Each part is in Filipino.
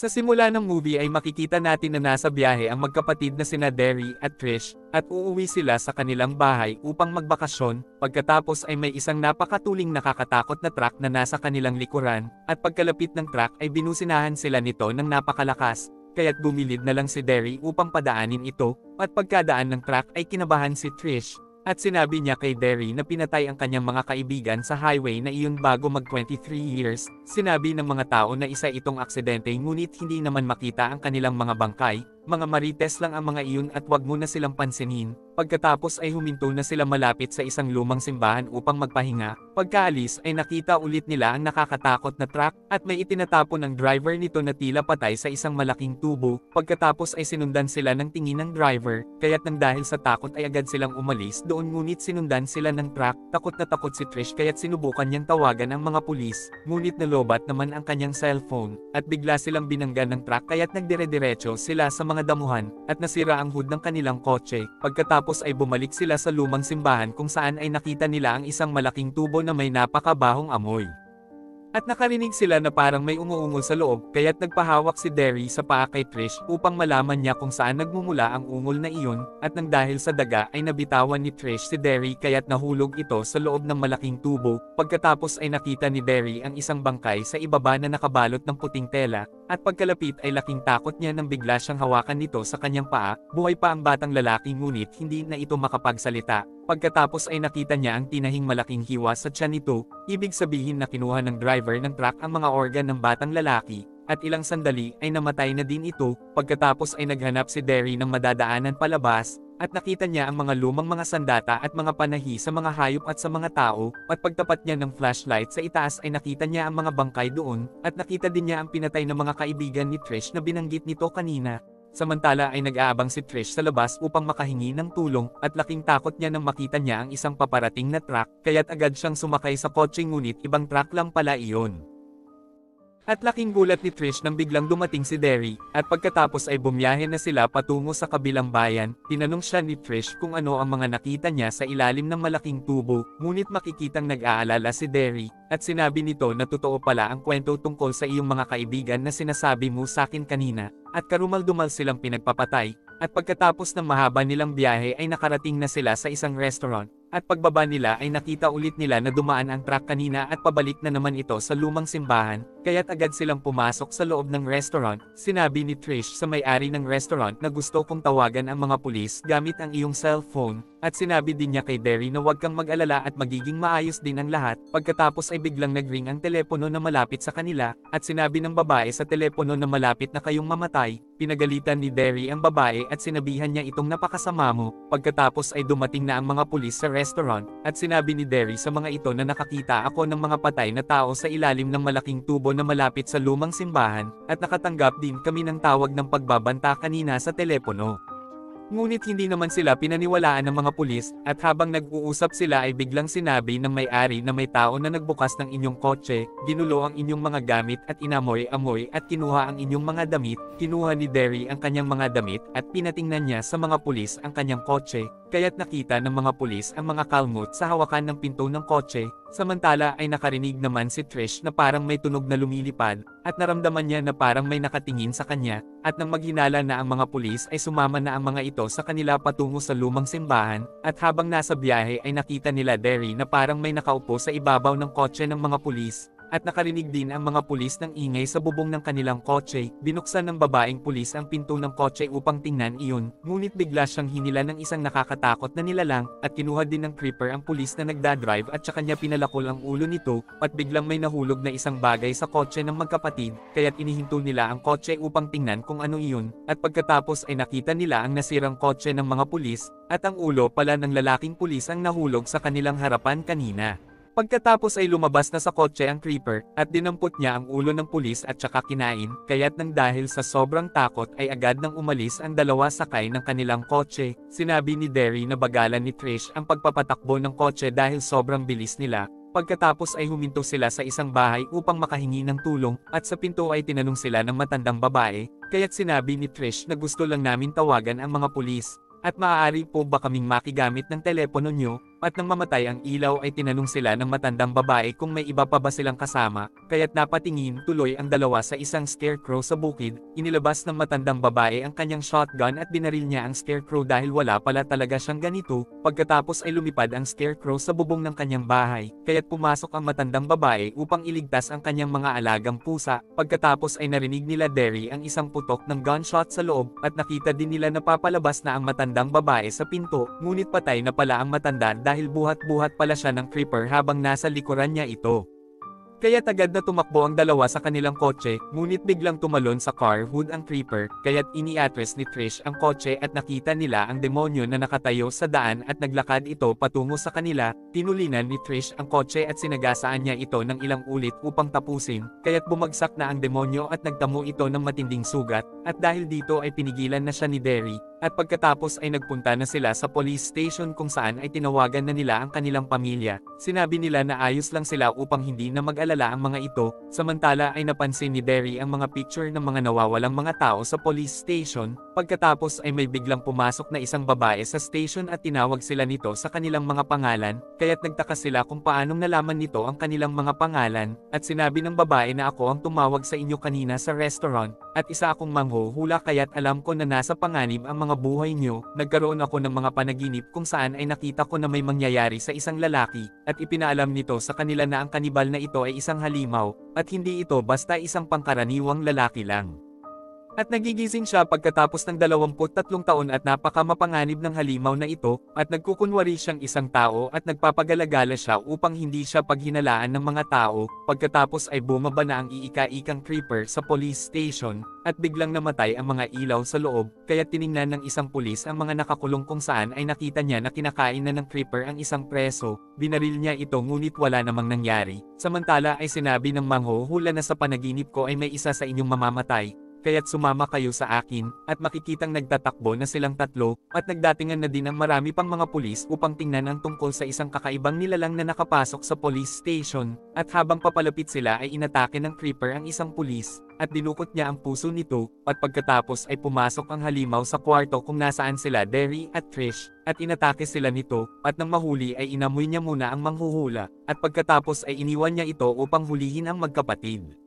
Sa simula ng movie ay makikita natin na nasa biyahe ang magkapatid na sina Derry at Trish, at uuwi sila sa kanilang bahay upang magbakasyon, pagkatapos ay may isang napakatuling nakakatakot na truck na nasa kanilang likuran, at pagkalapit ng truck ay binusinahan sila nito ng napakalakas, kaya't bumilid na lang si Derry upang padaanin ito, at pagkadaan ng truck ay kinabahan si Trish. At sinabi niya kay Derry na pinatay ang kanyang mga kaibigan sa highway na iyon bago mag 23 years, sinabi ng mga tao na isa itong aksidente ngunit hindi naman makita ang kanilang mga bangkay, mga marites lang ang mga iyon at wag mo na silang pansinin. Pagkatapos ay huminto na sila malapit sa isang lumang simbahan upang magpahinga, pagkaalis ay nakita ulit nila ang nakakatakot na truck, at may itinatapon ng driver nito na tila patay sa isang malaking tubo, pagkatapos ay sinundan sila ng tingin ng driver, kaya't nang dahil sa takot ay agad silang umalis doon ngunit sinundan sila ng truck, takot na takot si Trish kaya't sinubukan niyang tawagan ang mga pulis, ngunit nalobat naman ang kanyang cellphone, at bigla silang binangga ng truck kaya't nagdire-diretso sila sa mga damuhan, at nasira ang hood ng kanilang kotse, pagkatapos ay bumalik sila sa lumang simbahan kung saan ay nakita nila ang isang malaking tubo na may napakabahong amoy. At nakarinig sila na parang may umuungol sa loob, kaya't nagpahawak si Derry sa paa kay Trish upang malaman niya kung saan nagmumula ang ungol na iyon, at nang dahil sa daga ay nabitawan ni Trish si Derry kaya't nahulog ito sa loob ng malaking tubo, pagkatapos ay nakita ni Derry ang isang bangkay sa ibaba na nakabalot ng puting tela, at pagkalapit ay laking takot niya nang bigla siyang hawakan nito sa kanyang paa, buhay pa ang batang lalaki ngunit hindi na ito makapagsalita. Pagkatapos ay nakita niya ang tinahing malaking hiwa sa tiyan nito, ibig sabihin na kinuha ng driver ng truck ang mga organ ng batang lalaki, at ilang sandali ay namatay na din ito, pagkatapos ay naghanap si Derry ng madadaanan palabas, at nakita niya ang mga lumang mga sandata at mga panahi sa mga hayop at sa mga tao, at pagtapat niya ng flashlight sa itaas ay nakita niya ang mga bangkay doon, at nakita din niya ang pinatay ng mga kaibigan ni Trish na binanggit nito kanina. Samantala ay nag-aabang si Trish sa labas upang makahingi ng tulong, at laking takot niya nang makita niya ang isang paparating na truck, kaya't agad siyang sumakay sa kotse ngunit ibang truck lang pala iyon. At laking gulat ni Trish nang biglang dumating si Derry, at pagkatapos ay bumiyahe na sila patungo sa kabilang bayan. Tinanong siya ni Trish kung ano ang mga nakita niya sa ilalim ng malaking tubo, ngunit makikitang nag-aalala si Derry, at sinabi nito na totoo pala ang kwento tungkol sa iyong mga kaibigan na sinasabi mo sa akin kanina, at karumal-dumal silang pinagpapatay, at pagkatapos ng mahaba nilang biyahe ay nakarating na sila sa isang restaurant. At pagbaba nila ay nakita ulit nila na dumaan ang truck kanina at pabalik na naman ito sa lumang simbahan, kaya't agad silang pumasok sa loob ng restaurant. Sinabi ni Trish sa may-ari ng restaurant na gusto kong tawagan ang mga pulis gamit ang iyong cellphone, at sinabi din niya kay Derry na huwag kang mag-alala at magiging maayos din ang lahat. Pagkatapos ay biglang nagring ang telepono na malapit sa kanila, at sinabi ng babae sa telepono na malapit na kayong mamatay. Pinagalitan ni Derry ang babae at sinabihan niya itong napakasama mo. Pagkatapos ay dumating na ang mga pulis sa restaurant, at sinabi ni Derry sa mga ito na nakakita ako ng mga patay na tao sa ilalim ng malaking tubo na malapit sa lumang simbahan, at nakatanggap din kami ng tawag ng pagbabanta kanina sa telepono. Ngunit hindi naman sila pinaniwalaan ng mga pulis, at habang nag-uusap sila ay biglang sinabi ng may-ari na may tao na nagbukas ng inyong kotse, ginulo ang inyong mga gamit at inamoy-amoy at kinuha ang inyong mga damit. Kinuha ni Derry ang kanyang mga damit at pinatingnan niya sa mga pulis ang kanyang kotse, kaya't nakita ng mga pulis ang mga kalmot sa hawakan ng pinto ng kotse. Samantala ay nakarinig naman si Trish na parang may tunog na lumilipad, at naramdaman niya na parang may nakatingin sa kanya, at nang maghinala na ang mga pulis ay sumama na ang mga ito sa kanila patungo sa lumang simbahan, at habang nasa biyahe ay nakita nila Derry na parang may nakaupo sa ibabaw ng kotse ng mga pulis. At nakarinig din ang mga pulis ng ingay sa bubong ng kanilang kotse. Binuksan ng babaeng pulis ang pinto ng kotse upang tingnan iyon, ngunit bigla siyang hinila ng isang nakakatakot na nilalang, at kinuha din ng creeper ang pulis na nagdadrive at saka niya pinalakol ang ulo nito, at biglang may nahulog na isang bagay sa kotse ng magkapatid, kaya't inihinto nila ang kotse upang tingnan kung ano iyon, at pagkatapos ay nakita nila ang nasirang kotse ng mga pulis, at ang ulo pala ng lalaking pulis ang nahulog sa kanilang harapan kanina. Pagkatapos ay lumabas na sa kotse ang creeper, at dinampot niya ang ulo ng pulis at saka kinain, kaya't nang dahil sa sobrang takot ay agad nang umalis ang dalawa sakay ng kanilang kotse. Sinabi ni Derry na bagalan ni Trish ang pagpapatakbo ng kotse dahil sobrang bilis nila. Pagkatapos ay huminto sila sa isang bahay upang makahingi ng tulong, at sa pinto ay tinanong sila ng matandang babae, kaya't sinabi ni Trish na gusto lang namin tawagan ang mga pulis. At maaari po ba kaming makigamit ng telepono nyo? At nang mamatay ang ilaw ay tinanong sila ng matandang babae kung may iba pa ba silang kasama, kaya't napatingin tuloy ang dalawa sa isang scarecrow sa bukid. Inilabas ng matandang babae ang kanyang shotgun at binaril niya ang scarecrow dahil wala pala talaga siyang ganito. Pagkatapos ay lumipad ang scarecrow sa bubong ng kanyang bahay, kaya't pumasok ang matandang babae upang iligtas ang kanyang mga alagang pusa. Pagkatapos ay narinig nila Derry ang isang putok ng gunshot sa loob at nakita din nila na papalabas na ang matandang babae sa pinto, ngunit patay na pala ang matanda dahil buhat-buhat pala siya ng creeper habang nasa likuran niya ito. Kaya agad na tumakbo ang dalawa sa kanilang kotse, ngunit biglang tumalon sa car hood ang creeper, kaya't ini-address ni Trish ang kotse at nakita nila ang demonyo na nakatayo sa daan at naglakad ito patungo sa kanila. Tinulinan ni Trish ang kotse at sinagasaan niya ito ng ilang ulit upang tapusin, kaya't bumagsak na ang demonyo at nagtamo ito ng matinding sugat, at dahil dito ay pinigilan na siya ni Derry. At pagkatapos ay nagpunta na sila sa police station kung saan ay tinawagan na nila ang kanilang pamilya. Sinabi nila na ayos lang sila upang hindi na mag-alala ang mga ito. Samantala ay napansin ni Derry ang mga picture ng mga nawawalang mga tao sa police station. Pagkatapos ay may biglang pumasok na isang babae sa station at tinawag sila nito sa kanilang mga pangalan, kaya't nagtaka sila kung paanong nalaman nito ang kanilang mga pangalan. At sinabi ng babae na ako ang tumawag sa inyo kanina sa restaurant, at isa akong manghuhula kaya't alam ko na nasa panganib ang mga buhay nyo. Nagkaroon ako ng mga panaginip kung saan ay nakita ko na may mangyayari sa isang lalaki, at ipinaalam nito sa kanila na ang kanibal na ito ay isang halimaw, at hindi ito basta isang pangkaraniwang lalaki lang. At nagigising siya pagkatapos ng 23 taon at napakamapanganib ng halimaw na ito, at nagkukunwari siyang isang tao at nagpapagalagala siya upang hindi siya paghinalaan ng mga tao. Pagkatapos ay bumaba na ang iika-ikang creeper sa police station, at biglang namatay ang mga ilaw sa loob, kaya tiningnan ng isang pulis ang mga nakakulong kung saan ay nakita niya na kinakain na ng creeper ang isang preso. Binaril niya ito ngunit wala namang nangyari. Samantala ay sinabi ng manghuhula na sa panaginip ko ay may isa sa inyong mamamatay, kaya't sumama kayo sa akin, at makikitang nagtatakbo na silang tatlo, at nagdatingan na din ang marami pang mga pulis upang tingnan ang tungkol sa isang kakaibang nilalang na nakapasok sa police station, at habang papalapit sila ay inatake ng creeper ang isang pulis, at dinukot niya ang puso nito, at pagkatapos ay pumasok ang halimaw sa kwarto kung nasaan sila Derry at Trish, at inatake sila nito, at nang mahuli ay inamoy niya muna ang manghuhula, at pagkatapos ay iniwan niya ito upang hulihin ang magkapatid.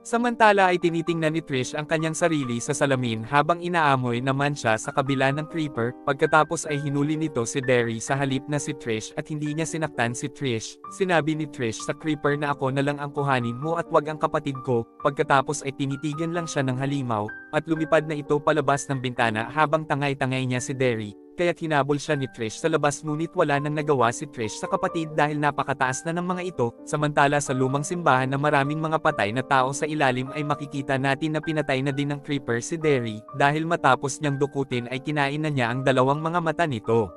Samantala ay tinitingnan ni Trish ang kanyang sarili sa salamin habang inaamoy naman siya sa kabila ng creeper. Pagkatapos ay hinuli nito si Derry sa halip na si Trish at hindi niya sinaktan si Trish. Sinabi ni Trish sa creeper na ako na lang ang kuhanin mo at wag ang kapatid ko. Pagkatapos ay tinitigan lang siya ng halimaw, at lumipad na ito palabas ng bintana habang tangay-tangay niya si Derry. Kaya't hinabol siya ni Trish sa labas ngunit wala nang nagawa si Trish sa kapatid dahil napakataas na ng mga ito. Samantala sa lumang simbahan na maraming mga patay na tao sa ilalim ay makikita natin na pinatay na din ng creeper si Derry, dahil matapos niyang dukutin ay kinain na niya ang dalawang mga mata nito.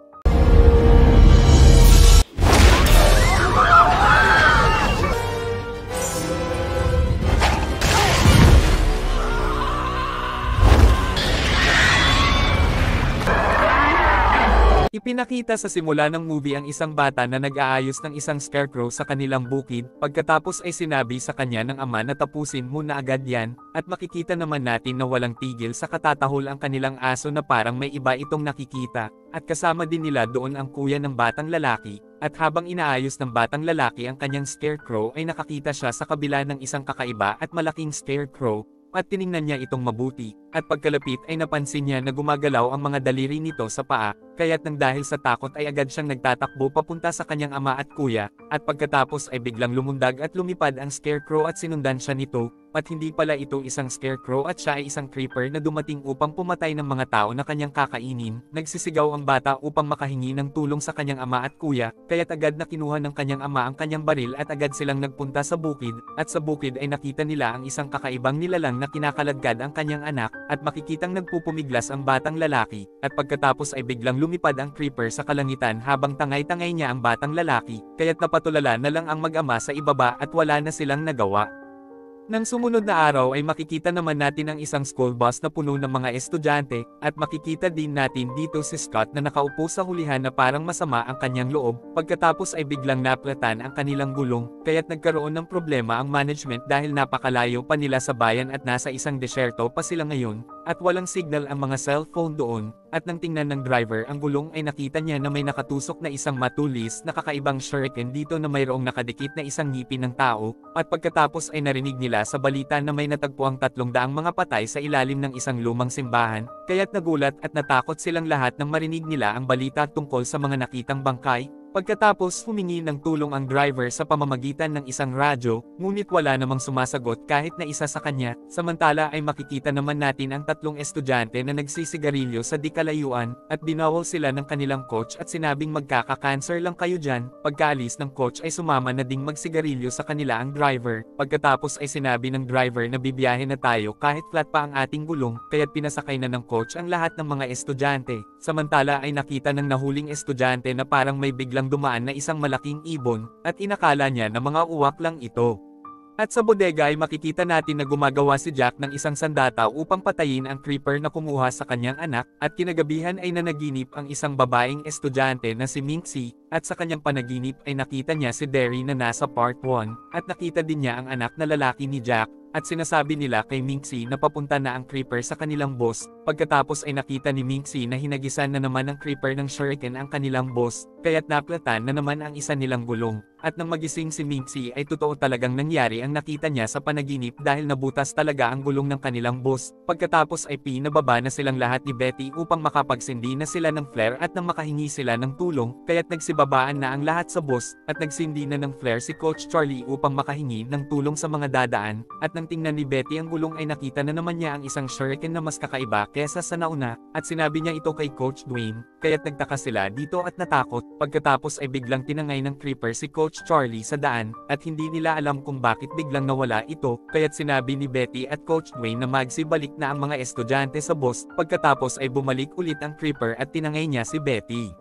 Ipinakita sa simula ng movie ang isang bata na nag-aayos ng isang scarecrow sa kanilang bukid. Pagkatapos ay sinabi sa kanya ng ama na tapusin mo na agad yan, at makikita naman natin na walang tigil sa katatahol ang kanilang aso na parang may iba itong nakikita, at kasama din nila doon ang kuya ng batang lalaki. At habang inaayos ng batang lalaki ang kanyang scarecrow ay nakakita siya sa kabila ng isang kakaiba at malaking scarecrow, at tiningnan niya itong mabuti, at pagkalapit ay napansin niya na gumagalaw ang mga daliri nito sa paa, kaya't nang dahil sa takot ay agad siyang nagtatakbo papunta sa kanyang ama at kuya, at pagkatapos ay biglang lumundag at lumipad ang scarecrow at sinundan siya nito, at hindi pala ito isang scarecrow at siya ay isang creeper na dumating upang pumatay ng mga tao na kanyang kakainin. Nagsisigaw ang bata upang makahingi ng tulong sa kanyang ama at kuya, kaya't agad na kinuha ng kanyang ama ang kanyang baril at agad silang nagpunta sa bukid, at sa bukid ay nakita nila ang isang kakaibang nilalang na kinakaladkad ang kanyang anak, at makikitang nagpupumiglas ang batang lalaki, at pagkatapos ay biglang lumipad ang creeper sa kalangitan habang tangay-tangay niya ang batang lalaki, kaya't napatulala na lang ang mag-ama sa ibaba at wala na silang nagawa. Nang sumunod na araw ay makikita naman natin ang isang school bus na puno ng mga estudyante, at makikita din natin dito si Scott na nakaupo sa hulihan na parang masama ang kanyang loob. Pagkatapos ay biglang naplatan ang kanilang gulong, kaya't nagkaroon ng problema ang management dahil napakalayo pa nila sa bayan at nasa isang desyerto pa sila ngayon. At walang signal ang mga cellphone doon, at nang tingnan ng driver ang gulong ay nakita niya na may nakatusok na isang matulis na kakaibang shuriken dito na mayroong nakadikit na isang ngipin ng tao, at pagkatapos ay narinig nila sa balita na may natagpuang 300 mga patay sa ilalim ng isang lumang simbahan, kaya't nagulat at natakot silang lahat nang marinig nila ang balita tungkol sa mga nakitang bangkay. Pagkatapos humingi ng tulong ang driver sa pamamagitan ng isang radyo, ngunit wala namang sumasagot kahit na isa sa kanya, samantala ay makikita naman natin ang 3 estudyante na nagsisigarilyo sa di kalayuan, at binawal sila ng kanilang coach at sinabing magkaka-cancer lang kayo dyan. Pagkaalis ng coach ay sumama na ding magsigarilyo sa kanila ang driver, pagkatapos ay sinabi ng driver na bibiyahe na tayo kahit flat pa ang ating gulong, kaya't pinasakay na ng coach ang lahat ng mga estudyante. Samantala ay nakita ng nahuling estudyante na parang may biglang dumaan na isang malaking ibon, at inakala niya na mga uwak lang ito. At sa bodega ay makikita natin na gumagawa si Jack ng isang sandata upang patayin ang creeper na kumuha sa kanyang anak, at kinagabihan ay nanaginip ang isang babaeng estudyante na si Minxie, at sa kanyang panaginip ay nakita niya si Derry na nasa part 1, at nakita din niya ang anak na lalaki ni Jack, at sinasabi nila kay Minxie na papunta na ang creeper sa kanilang boss. Pagkatapos ay nakita ni Minxie na hinagisan na naman ng creeper ng shuriken ang kanilang boss, kaya't naplatan na naman ang isa nilang gulong. At nang magising si Minxie ay totoo talagang nangyari ang nakita niya sa panaginip dahil nabutas talaga ang gulong ng kanilang boss. Pagkatapos ay pinababa na silang lahat ni Betty upang makapagsindi na sila ng flare at nang makahingi sila ng tulong, kaya't nagsibabaan na ang lahat sa boss, at nagsindi na ng flare si Coach Charlie upang makahingi ng tulong sa mga dadaan, at nang tingnan ni Betty ang gulong ay nakita na naman niya ang isang shuriken na mas kakaiba kesa sa nauna, at sinabi niya ito kay Coach Dwayne, kaya't nagtaka sila dito at natakot. Pagkatapos ay biglang tinangay ng creeper si Coach Charlie sa daan, at hindi nila alam kung bakit biglang nawala ito, kaya't sinabi ni Betty at Coach Dwayne na magsibalik na ang mga estudyante sa boss. Pagkatapos ay bumalik ulit ang creeper at tinangay niya si Betty.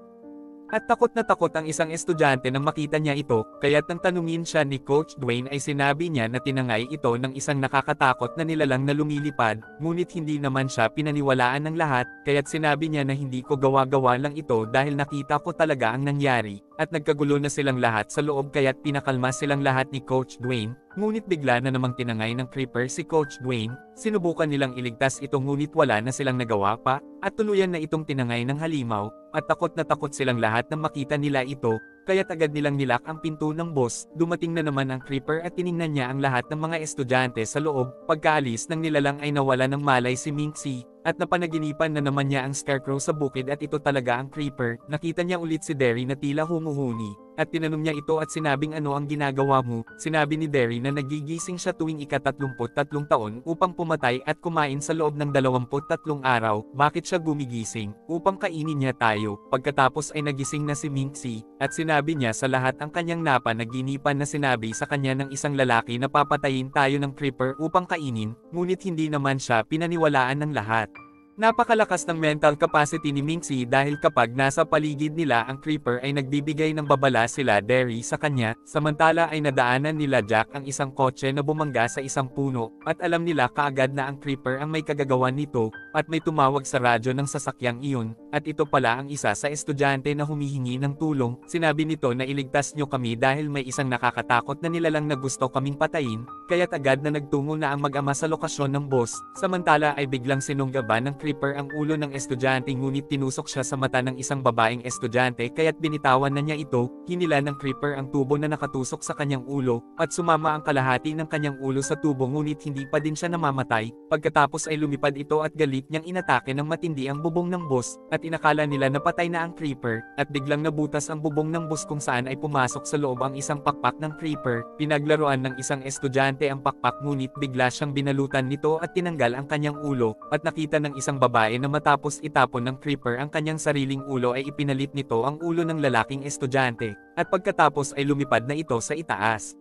At takot na takot ang isang estudyante nang makita niya ito, kaya't nang tanungin siya ni Coach Dwayne ay sinabi niya na tinangay ito ng isang nakakatakot na nilalang na lumilipad, ngunit hindi naman siya pinaniwalaan ng lahat, kaya't sinabi niya na hindi ko gawa-gawa lang ito dahil nakita ko talaga ang nangyari, at nagkagulo na silang lahat sa loob kaya't pinakalma silang lahat ni Coach Dwayne, ngunit bigla na namang tinangay ng creeper si Coach Dwayne. Sinubukan nilang iligtas ito ngunit wala na silang nagawa pa, at tuluyan na itong tinangay ng halimaw, at takot na takot silang lahat nang makita nila ito, kaya't agad nilang nilak ang pinto ng boss. Dumating na naman ang creeper at tiningnan niya ang lahat ng mga estudyante sa loob. Pagkaalis ng nilalang ay nawala ng malay si Minxie, at napanaginipan na naman niya ang scarecrow sa bukid at ito talaga ang creeper. Nakita niya ulit si Derry na tila humuhuni, at tinanong niya ito at sinabing ano ang ginagawa mo. Sinabi ni Derry na nagigising siya tuwing ika-33 taon upang pumatay at kumain sa loob ng 23 araw. Bakit siya gumigising? Upang kainin niya tayo. Pagkatapos ay nagising na si Minxie, at sinabi niya sa lahat ang kanyang napanaginipan na sinabi sa kanya ng isang lalaki na papatayin tayo ng creeper upang kainin, ngunit hindi naman siya pinaniwalaan ng lahat. Napakalakas ng mental capacity ni Minxie dahil kapag nasa paligid nila ang creeper ay nagbibigay ng babala sila Derry sa kanya, samantala ay nadaanan nila Jack ang isang kotse na bumangga sa isang puno, at alam nila kaagad na ang creeper ang may kagagawan nito, at may tumawag sa radyo ng sasakyang iyon, at ito pala ang isa sa estudyante na humihingi ng tulong. Sinabi nito na iligtas nyo kami dahil may isang nakakatakot na nilalang na gusto kaming patayin, kaya't agad na nagtungo na ang mag-ama sa lokasyon ng boss. Samantala ay biglang sinunggaban ng creeper ang ulo ng estudyante ngunit tinusok siya sa mata ng isang babaeng estudyante kaya't binitawan na niya ito. Hinila ng creeper ang tubo na nakatusok sa kanyang ulo, at sumama ang kalahati ng kanyang ulo sa tubo ngunit hindi pa din siya namamatay. Pagkatapos ay lumipad ito at galit niyang inatake ng matindi ang bubong ng boss, at inakala nila na patay na ang creeper, at biglang nabutas ang bubong ng boss kung saan ay pumasok sa loob ang isang pakpak ng creeper. Pinaglaruan ng isang estudyante ang pakpak ngunit bigla siyang binalutan nito at tinanggal ang kanyang ulo, at nakita ng isang babae na matapos itapon ng creeper ang kanyang sariling ulo ay ipinalit nito ang ulo ng lalaking estudyante, at pagkatapos ay lumipad na ito sa itaas.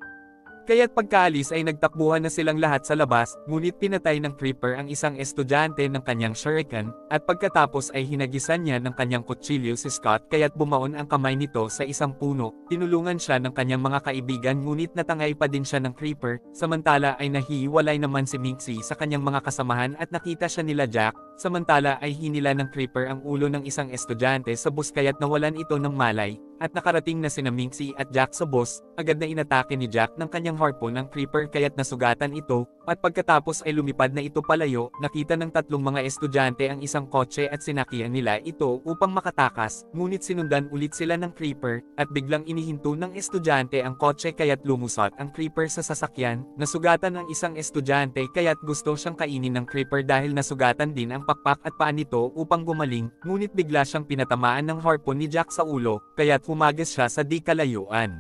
Kaya't pagkaalis ay nagtakbuhan na silang lahat sa labas, ngunit pinatay ng creeper ang isang estudyante ng kanyang shuriken, at pagkatapos ay hinagisan niya ng kanyang kutsilyo si Scott kaya't bumaon ang kamay nito sa isang puno. Tinulungan siya ng kanyang mga kaibigan ngunit natangay pa din siya ng creeper, samantala ay nahihiwalay naman si Minxie sa kanyang mga kasamahan at nakita siya nila Jack. Samantala ay hinila ng creeper ang ulo ng isang estudyante sa bus kaya't nawalan ito ng malay, at nakarating na sina Minxie at Jack sa boss, agad na inatake ni Jack ng kanyang harpoon ang creeper kaya't nasugatan ito, at pagkatapos ay lumipad na ito palayo, nakita ng tatlong mga estudyante ang isang kotse at sinakyan nila ito upang makatakas, ngunit sinundan ulit sila ng creeper, at biglang inihinto ng estudyante ang kotse kaya't lumusot ang creeper sa sasakyan, nasugatan ang isang estudyante kaya't gusto siyang kainin ng creeper dahil nasugatan din ang pakpak at paa nito upang gumaling, ngunit bigla siyang pinatamaan ng harpoon ni Jack sa ulo, kaya't humagas siya sa di kalayuan.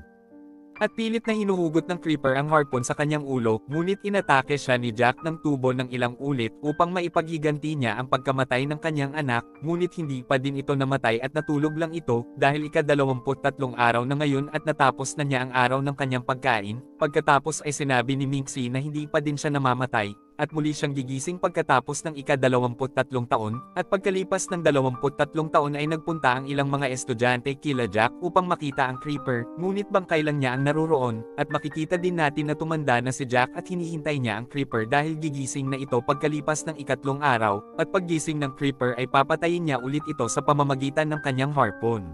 At pilit na hinuhugot ng creeper ang harpoon sa kanyang ulo, ngunit inatake siya ni Jack ng tubo ng ilang ulit upang maipaghiganti niya ang pagkamatay ng kanyang anak, ngunit hindi pa din ito namatay at natulog lang ito, dahil ika-23 araw na ngayon at natapos na niya ang araw ng kanyang pagkain, pagkatapos ay sinabi ni Minxie na hindi pa din siya namamatay, at muli siyang gigising pagkatapos ng ika-23 taon, at pagkalipas ng 23 taon ay nagpunta ang ilang mga estudyante kila Jack upang makita ang creeper, ngunit bangkay lang niya ang naruroon, at makikita din natin na tumanda na si Jack at hinihintay niya ang creeper dahil gigising na ito pagkalipas ng ikatlong araw, at paggising ng creeper ay papatayin niya ulit ito sa pamamagitan ng kanyang harpoon.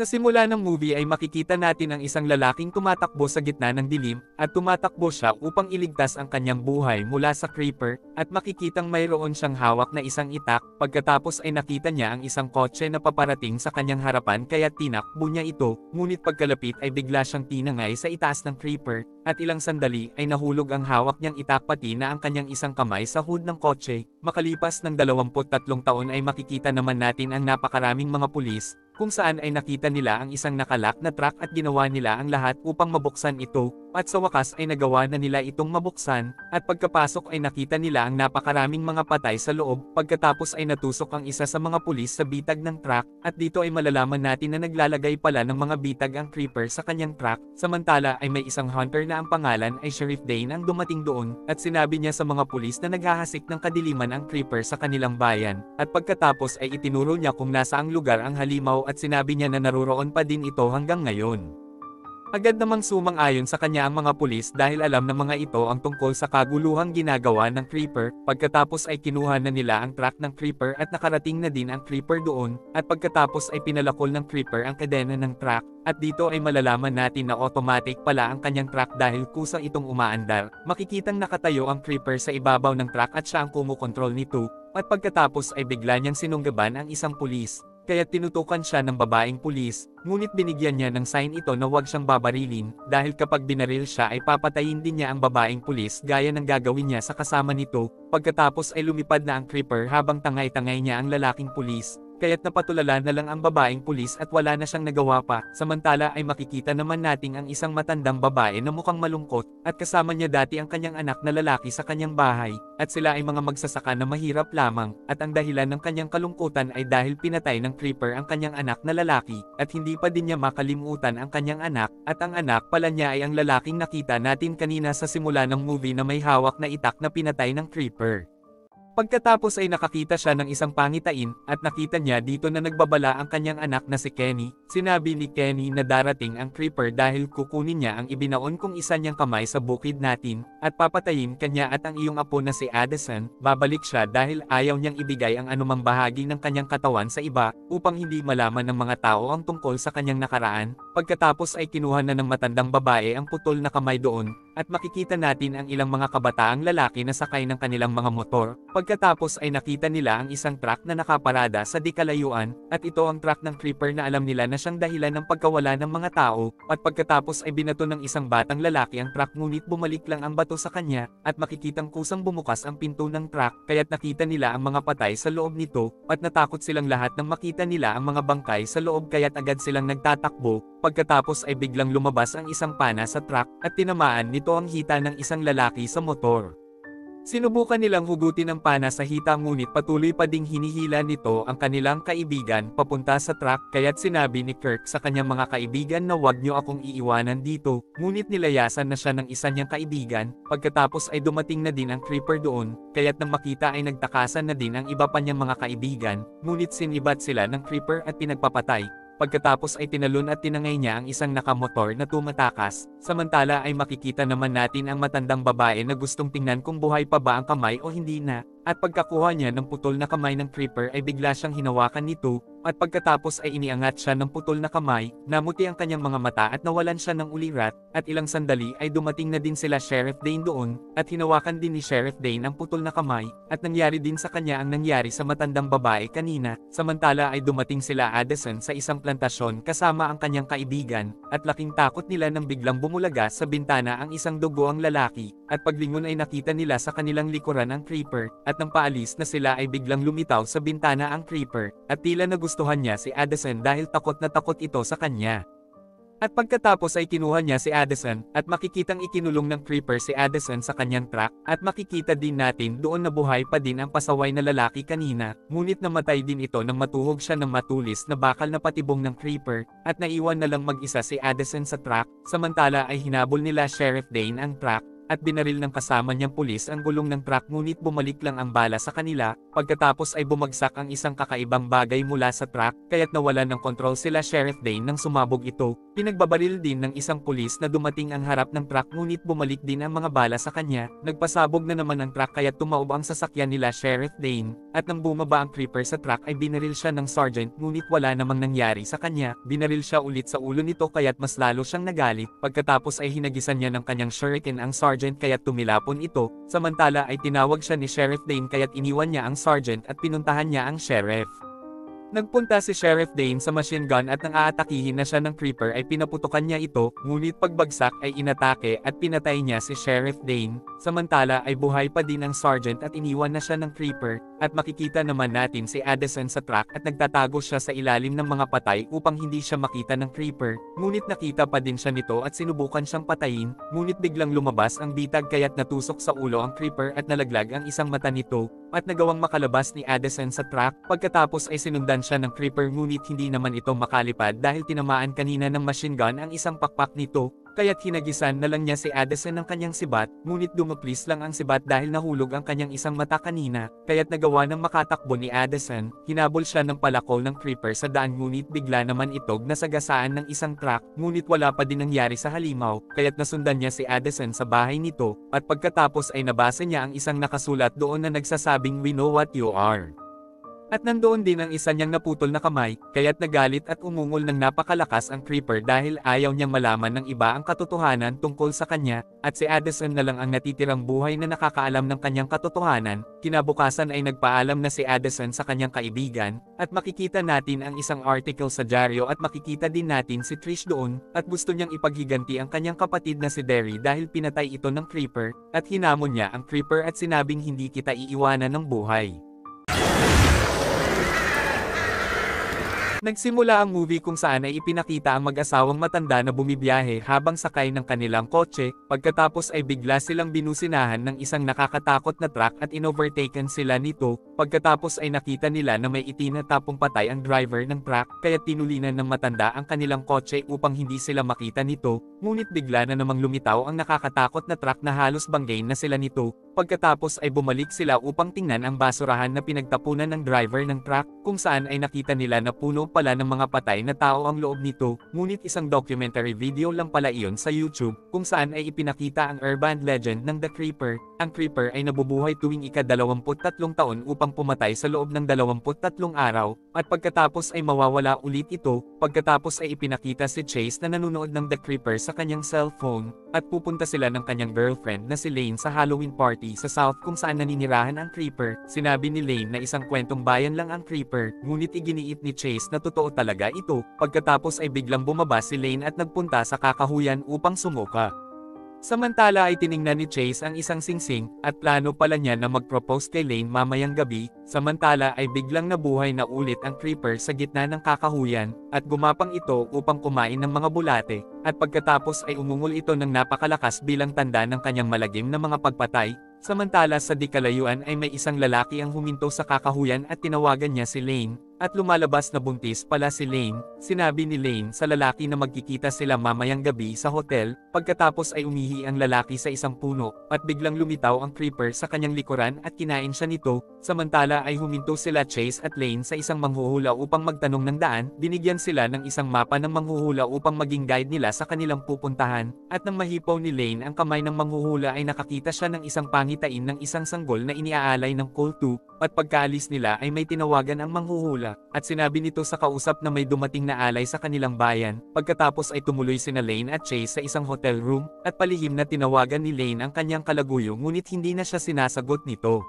Sa simula ng movie ay makikita natin ang isang lalaking tumatakbo sa gitna ng dilim, at tumatakbo siya upang iligtas ang kanyang buhay mula sa creeper, at makikitang mayroon siyang hawak na isang itak, pagkatapos ay nakita niya ang isang kotse na paparating sa kanyang harapan kaya tinakbo niya ito, ngunit pagkalapit ay bigla siyang tinangay sa itaas ng creeper, at ilang sandali ay nahulog ang hawak niyang itak pati na ang kanyang isang kamay sa hood ng kotse. Makalipas ng 23 taon ay makikita naman natin ang napakaraming mga pulis, kung saan ay nakita nila ang isang nakalak na truck at ginawa nila ang lahat upang mabuksan ito, at sa wakas ay nagawa na nila itong mabuksan, at pagkapasok ay nakita nila ang napakaraming mga patay sa loob, pagkatapos ay natusok ang isa sa mga pulis sa bitag ng truck, at dito ay malalaman natin na naglalagay pala ng mga bitag ang creeper sa kanyang truck, samantala ay may isang hunter na ang pangalan ay Sheriff Dane ang dumating doon, at sinabi niya sa mga pulis na naghahasik ng kadiliman ang creeper sa kanilang bayan, at pagkatapos ay itinuro niya kung nasa ang lugar ang halimaw at sinabi niya na naruroon pa din ito hanggang ngayon. Agad namang sumang-ayon sa kanya ang mga pulis dahil alam ng mga ito ang tungkol sa kaguluhang ginagawa ng creeper, pagkatapos ay kinuha na nila ang truck ng creeper at nakarating na din ang creeper doon, at pagkatapos ay pinalakol ng creeper ang kadena ng truck, at dito ay malalaman natin na automatic pala ang kanyang truck dahil kusang itong umaandar. Makikitang nakatayo ang creeper sa ibabaw ng truck at siya ang kumukontrol nito, at pagkatapos ay bigla niyang sinunggaban ang isang pulis. Kaya tinutukan siya ng babaeng pulis, ngunit binigyan niya ng sign ito na huwag siyang babarilin, dahil kapag binaril siya ay papatayin din niya ang babaeng pulis gaya ng gagawin niya sa kasama nito, pagkatapos ay lumipad na ang creeper habang tangay-tangay niya ang lalaking pulis. Kaya't napatulala na lang ang babaeng pulis at wala na siyang nagawa pa, samantala ay makikita naman nating ang isang matandang babae na mukhang malungkot, at kasama niya dati ang kanyang anak na lalaki sa kanyang bahay, at sila ay mga magsasaka na mahirap lamang, at ang dahilan ng kanyang kalungkutan ay dahil pinatay ng creeper ang kanyang anak na lalaki, at hindi pa din niya makalimutan ang kanyang anak, at ang anak pala niya ay ang lalaking nakita natin kanina sa simula ng movie na may hawak na itak na pinatay ng creeper. Pagkatapos ay nakakita siya ng isang pangitain, at nakita niya dito na nagbabala ang kanyang anak na si Kenny. Sinabi ni Kenny na darating ang creeper dahil kukunin niya ang ibinaon kong isa niyang kamay sa bukid natin, at papatayin kanya at ang iyong apo na si Addison. Babalik siya dahil ayaw niyang ibigay ang anumang bahagi ng kanyang katawan sa iba, upang hindi malaman ng mga tao ang tungkol sa kanyang nakaraan. Pagkatapos ay kinuha na ng matandang babae ang putol na kamay doon, at makikita natin ang ilang mga kabataang lalaki na sakay ng kanilang mga motor. Pagkatapos ay nakita nila ang isang truck na nakaparada sa di kalayuan, at ito ang truck ng creeper na alam nila na siyang dahilan ng pagkawala ng mga tao, at pagkatapos ay binato ng isang batang lalaki ang truck ngunit bumalik lang ang bato sa kanya, at makikitang kusang bumukas ang pinto ng truck, kaya't nakita nila ang mga patay sa loob nito, at natakot silang lahat nang makita nila ang mga bangkay sa loob kaya't agad silang nagtatakbo. Pagkatapos ay biglang lumabas ang isang pana sa truck, at tinamaan nito ang hita ng isang lalaki sa motor. Sinubukan nilang hugutin ang pana sa hita ngunit patuloy pa ding hinihila nito ang kanilang kaibigan papunta sa truck kaya't sinabi ni Kirk sa kanyang mga kaibigan na wag niyo akong iiwanan dito, ngunit nilayasan na siya ng isa niyang kaibigan, pagkatapos ay dumating na din ang creeper doon, kaya't nang makita ay nagtakasan na din ang iba pa niyang mga kaibigan, ngunit sinibat sila ng creeper at pinagpapatay. Pagkatapos ay tinalon at tinangay niya ang isang nakamotor na tumatakas, samantala ay makikita naman natin ang matandang babae na gustong tingnan kung buhay pa ba ang kamay o hindi na, at pagkakuha niya ng putol na kamay ng creeper ay bigla siyang hinawakan nito, at pagkatapos ay iniangat siya ng putol na kamay, namuti ang kanyang mga mata at nawalan siya ng ulirat, at ilang sandali ay dumating na din sila Sheriff Dane doon, at hinawakan din ni Sheriff Dane ang putol na kamay, at nangyari din sa kanya ang nangyari sa matandang babae kanina, samantala ay dumating sila Addison sa isang plantasyon kasama ang kanyang kaibigan, at laking takot nila nang biglang bumulaga sa bintana ang isang dugo ang lalaki, at paglingon ay nakita nila sa kanilang likuran ang creeper, at nang paalis na sila ay biglang lumitaw sa bintana ang creeper, at tila nagustuhan niya si Addison dahil takot na takot ito sa kanya. At pagkatapos ay kinuha niya si Addison, at makikitang ikinulong ng creeper si Addison sa kanyang truck, at makikita din natin doon na buhay pa din ang pasaway na lalaki kanina, ngunit namatay din ito nang matuhog siya ng matulis na bakal na patibong ng creeper, at naiwan na lang mag-isa si Addison sa truck, samantala ay hinabol nila Sheriff Dane ang truck, at binaril ng kasama niyang pulis ang gulong ng truck ngunit bumalik lang ang bala sa kanila, pagkatapos ay bumagsak ang isang kakaibang bagay mula sa truck, kaya't nawalan ng kontrol sila Sheriff Dane nang sumabog ito, pinagbabaril din ng isang pulis na dumating ang harap ng truck ngunit bumalik din ang mga bala sa kanya, nagpasabog na naman ang truck kaya't tumaob ang sasakyan nila Sheriff Dane, at nang bumaba ang creeper sa truck ay binaril siya ng sergeant ngunit wala namang nangyari sa kanya, binaril siya ulit sa ulo nito kaya't mas lalo siyang nagalit, pagkatapos ay hinagisan niya ng kanyang shuriken ang sergeant kaya't tumilapon ito, samantala ay tinawag siya ni Sheriff Dane kaya't iniwan niya ang sergeant at pinuntahan niya ang sheriff. Nagpunta si Sheriff Dane sa machine gun at nang aatakihin na siya ng creeper ay pinaputukan niya ito, ngunit pagbagsak ay inatake at pinatay niya si Sheriff Dane, samantala ay buhay pa din ang sergeant at iniwan na siya ng creeper, at makikita naman natin si Addison sa truck at nagtatago siya sa ilalim ng mga patay upang hindi siya makita ng creeper, ngunit nakita pa din siya nito at sinubukan siyang patayin, ngunit biglang lumabas ang bitag kaya't natusok sa ulo ang creeper at nalaglag ang isang mata nito, at nagawang makalabas ni Addison sa truck, pagkatapos ay sinundan siya ng creeper ngunit hindi naman ito makalipad dahil tinamaan kanina ng machine gun ang isang pakpak nito, kaya't hinagisan na lang niya si Addison ng kanyang sibat, ngunit dumaplis lang ang sibat dahil nahulog ang kanyang isang mata kanina, kaya't nagawa ng makatakbo ni Addison, hinabol siya ng palakol ng creeper sa daan ngunit bigla naman itog nasagasaan ng isang truck, ngunit wala pa din nangyari sa halimaw, kaya't nasundan niya si Addison sa bahay nito, at pagkatapos ay nabasa niya ang isang nakasulat doon na nagsasabing "We know what you are." At nandoon din ang isa niyang naputol na kamay, kaya't nagalit at umungol ng napakalakas ang creeper dahil ayaw niyang malaman ng iba ang katotohanan tungkol sa kanya, at si Addison na lang ang natitirang buhay na nakakaalam ng kanyang katotohanan. Kinabukasan ay nagpaalam na si Addison sa kanyang kaibigan, at makikita natin ang isang article sa dyaryo at makikita din natin si Trish doon, at gusto niyang ipaghiganti ang kanyang kapatid na si Derry dahil pinatay ito ng creeper, at hinamon niya ang creeper at sinabing hindi kita iiwanan ng buhay. Nagsimula ang movie kung saan ay ipinakita ang mag-asawang matanda na bumibiyahe habang sakay ng kanilang kotse, pagkatapos ay bigla silang binusinahan ng isang nakakatakot na truck at inovertaken sila nito, pagkatapos ay nakita nila na may itinatapong patay ang driver ng truck, kaya tinulinan ng matanda ang kanilang kotse upang hindi sila makita nito, ngunit bigla na namang lumitaw ang nakakatakot na truck na halos banggain na sila nito, pagkatapos ay bumalik sila upang tingnan ang basurahan na pinagtapunan ng driver ng truck, kung saan ay nakita nila na puno pala ng mga patay na tao ang loob nito, ngunit isang documentary video lang pala iyon sa YouTube, kung saan ay ipinakita ang urban legend ng The Creeper. Ang Creeper ay nabubuhay tuwing ika-23 taon upang pumatay sa loob ng 23 araw, at pagkatapos ay mawawala ulit ito, pagkatapos ay ipinakita si Chase na nanonood ng The Creeper sa kanyang cellphone, at pupunta sila ng kanyang girlfriend na si Lane sa Halloween party sa South kung saan naninirahan ang Creeper. Sinabi ni Lane na isang kwentong bayan lang ang Creeper, ngunit iginiit ni Chase na totoo talaga ito, pagkatapos ay biglang bumaba si Lane at nagpunta sa kakahuyan upang sumuka. Samantala ay tiningnan ni Chase ang isang singsing, at plano pala niya na mag-propose kay Lane mamayang gabi, samantala ay biglang nabuhay na ulit ang Creeper sa gitna ng kakahuyan, at gumapang ito upang kumain ng mga bulate, at pagkatapos ay umungol ito ng napakalakas bilang tanda ng kanyang malagim na mga pagpatay. Samantala sa di kalayuan ay may isang lalaki ang huminto sa kakahuyan at tinawagan niya si Lane, at lumalabas na buntis pala si Lane. Sinabi ni Lane sa lalaki na magkikita sila mamayang gabi sa hotel, pagkatapos ay umihi ang lalaki sa isang puno, at biglang lumitaw ang creeper sa kanyang likuran at kinain siya nito. Samantala ay huminto sila Chase at Lane sa isang manghuhula upang magtanong ng daan, binigyan sila ng isang mapa ng manghuhula upang maging guide nila sa kanilang pupuntahan, at nang mahipaw ni Lane ang kamay ng manghuhula ay nakakita siya ng isang pangitain ng isang sanggol na iniaalay ng Cole 2, at pagkaalis nila ay may tinawagan ang manghuhula, at sinabi nito sa kausap na may dumating na alay sa kanilang bayan. Pagkatapos ay tumuloy sina Lane at Chase sa isang hotel room, at palihim na tinawagan ni Lane ang kanyang kalaguyo ngunit hindi na siya sinasagot nito.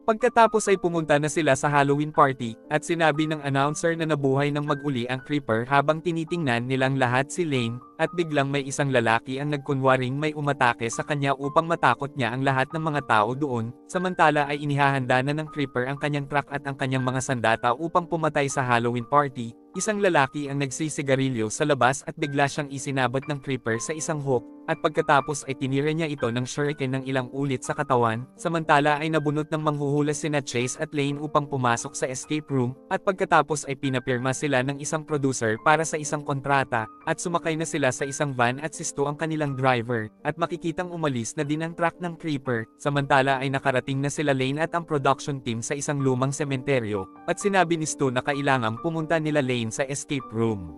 Pagkatapos ay pumunta na sila sa Halloween party, at sinabi ng announcer na nabuhay ng mag-uli ang creeper habang tinitingnan nilang lahat si Lane, at biglang may isang lalaki ang nagkunwaring may umatake sa kanya upang matakot niya ang lahat ng mga tao doon. Samantala ay inihahanda na ng creeper ang kanyang truck at ang kanyang mga sandata upang pumatay sa Halloween party. Isang lalaki ang nagsisigarilyo sa labas at bigla siyang isinabot ng creeper sa isang hook, at pagkatapos ay tinira niya ito ng shuriken ng ilang ulit sa katawan. Samantala ay nabunot ng manghuhula sina Chase at Lane upang pumasok sa escape room, at pagkatapos ay pinapirma sila ng isang producer para sa isang kontrata, at sumakay na sila sa isang van at si Stu ang kanilang driver, at makikitang umalis na din ang truck ng creeper. Samantala ay nakarating na sila Lane at ang production team sa isang lumang sementeryo, at sinabi ni Stu na kailangang pumunta nila Lane sa escape room.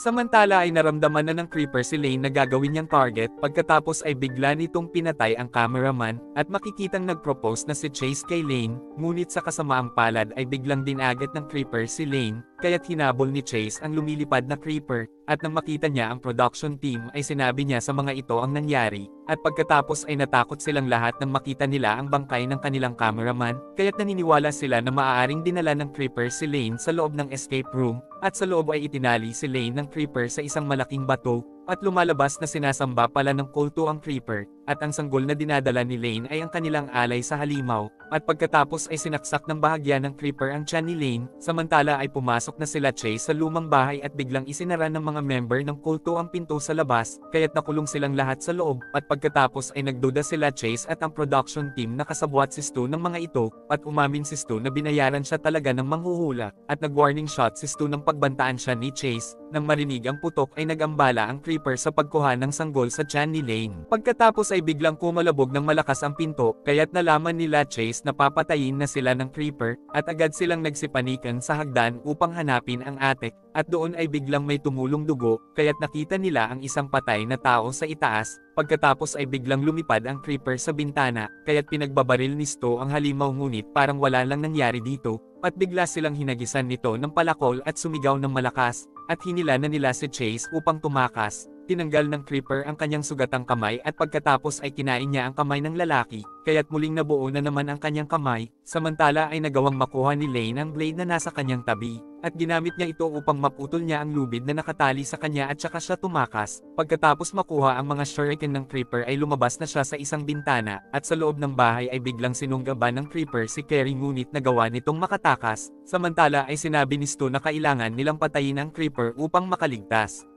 Samantala ay naramdaman na ng creeper si Lane na gagawin niyang target, pagkatapos ay bigla nitong pinatay ang cameraman, at makikitang nagpropose na si Chase kay Lane, ngunit sa kasamaang palad ay biglang dinagat ng creeper si Lane, kaya't hinabol ni Chase ang lumilipad na creeper, at nang makita niya ang production team ay sinabi niya sa mga ito ang nangyari, at pagkatapos ay natakot silang lahat nang makita nila ang bangkay ng kanilang cameraman, kaya't naniniwala sila na maaaring dinala ng creeper si Lane sa loob ng escape room, at sa loob ay itinali si Lane ng creeper sa isang malaking bato, at lumalabas na sinasamba pala ng kulto ang creeper, at ang sanggol na dinadala ni Lane ay ang kanilang alay sa halimaw, at pagkatapos ay sinaksak ng bahagya ng creeper ang tiyan ni Lane. Samantala ay pumasok na sila Chase sa lumang bahay at biglang isinara ng mga member ng kulto ang pinto sa labas, kaya't nakulong silang lahat sa loob, at pagkatapos ay nagduda sila Chase at ang production team na kasabwat si Stu ng mga ito, at umamin si Stu na binayaran siya talaga ng manghuhula, at nag-warning shot si Stu nang pagbantaan siya ni Chase. Nang marinig ang putok ay nagambala ang creeper sa pagkuha ng sanggol sa tiyan ni Lane. Pagkatapos ay biglang kumalabog ng malakas ang pinto, kaya't nalaman nila Chase na papatayin na sila ng creeper, at agad silang nagsipanikan sa hagdan upang hanapin ang attic, at doon ay biglang may tumulong dugo, kaya't nakita nila ang isang patay na tao sa itaas. Pagkatapos ay biglang lumipad ang creeper sa bintana, kaya't pinagbabaril ni Stu ang halimaw ngunit parang wala lang nangyari dito, at bigla silang hinagisan nito ng palakol at sumigaw ng malakas, at hinila na nila si Chase upang tumakas. Tinanggal ng creeper ang kanyang sugatang kamay at pagkatapos ay kinain niya ang kamay ng lalaki, kaya't muling nabuo na naman ang kanyang kamay. Samantala ay nagawang makuha ni Lane ang blade na nasa kanyang tabi, at ginamit niya ito upang maputol niya ang lubid na nakatali sa kanya at saka siya tumakas. Pagkatapos makuha ang mga shuriken ng creeper ay lumabas na siya sa isang bintana, at sa loob ng bahay ay biglang sinunggaban ng creeper si Carrie ngunit nagawa nitong makatakas. Samantala ay sinabi ni Stu na kailangan nilang patayin ang creeper upang makaligtas.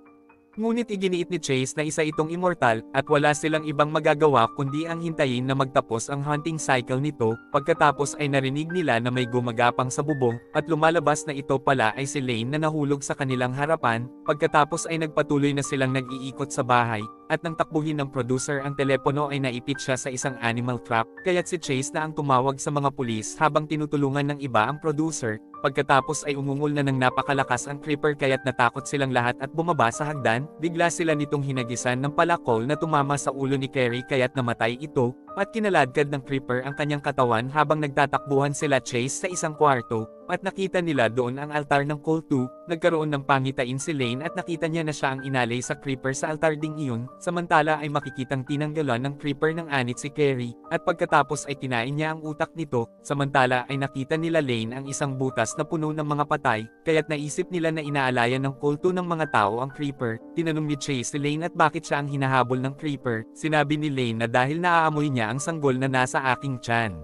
Ngunit iginiit ni Chase na isa itong immortal, at wala silang ibang magagawa kundi ang hintayin na magtapos ang hunting cycle nito. Pagkatapos ay narinig nila na may gumagapang sa bubong, at lumalabas na ito pala ay si Lane na nahulog sa kanilang harapan. Pagkatapos ay nagpatuloy na silang nag-iikot sa bahay, at nang takbuhin ng producer ang telepono ay naipit siya sa isang animal trap, kaya't si Chase na ang tumawag sa mga pulis habang tinutulungan ng iba ang producer. Pagkatapos ay umungol na ng napakalakas ang creeper kaya't natakot silang lahat at bumaba sa hagdan. Bigla sila nitong hinagisan ng palakol na tumama sa ulo ni Carrie kaya't namatay ito, at kinaladkad ng creeper ang kanyang katawan habang nagtatakbuhan sila Chase sa isang kwarto, at nakita nila doon ang altar ng Cole 2. Nagkaroon ng pangitain si Lane at nakita niya na siya ang inalay sa creeper sa altar ding iyon. Samantala ay makikitang tinanggalan ng creeper ng anit si Carrie, at pagkatapos ay kinain niya ang utak nito. Samantala ay nakita nila Lane ang isang butas na puno ng mga patay, kaya't naisip nila na inaalayan ng Cole 2 ng mga tao ang creeper. Tinanong ni Chase si Lane at bakit siya ang hinahabol ng creeper. Sinabi ni Lane na dahil naaamoy niya ang sanggol na nasa aking tiyan.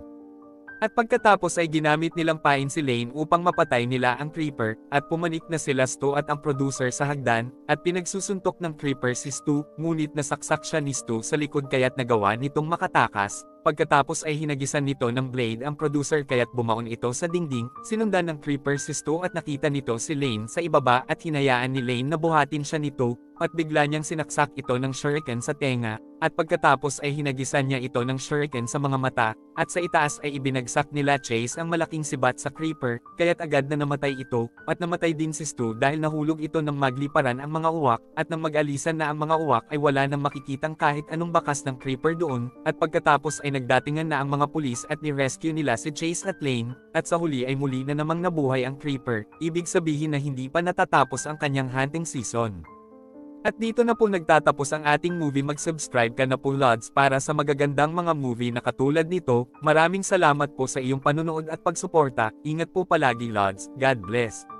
At pagkatapos ay ginamit nilang pain si Lane upang mapatay nila ang Creeper, at pumanik na sila Stu at ang producer sa hagdan, at pinagsusuntok ng Creeper si Stu, ngunit nasaksak siya ni Stu sa likod kaya't nagawa nitong makatakas. Pagkatapos ay hinagisan nito ng blade ang producer kaya't bumaon ito sa dingding, sinundan ng Creeper si Stu at nakita nito si Lane sa ibaba at hinayaan ni Lane na buhatin siya nito, at bigla niyang sinaksak ito ng shuriken sa tenga, at pagkatapos ay hinagisan niya ito ng shuriken sa mga mata, at sa itaas ay ibinagsak nila Chase ang malaking sibat sa Creeper, kaya't agad na namatay ito, at namatay din si Stu dahil nahulog ito ng magliparan ang mga uwak, at nang mag-alisan na ang mga uwak ay wala nang makikitang kahit anong bakas ng Creeper doon, at pagkatapos ay nagdatingan na ang mga pulis at ni-rescue nila si Chase at Lane, at sa huli ay muli na namang nabuhay ang Creeper, ibig sabihin na hindi pa natatapos ang kanyang hunting season. At dito na po nagtatapos ang ating movie. Mag-subscribe ka na po Lods para sa magagandang mga movie na katulad nito. Maraming salamat po sa iyong panunood at pagsuporta. Ingat po palagi Lods. God bless.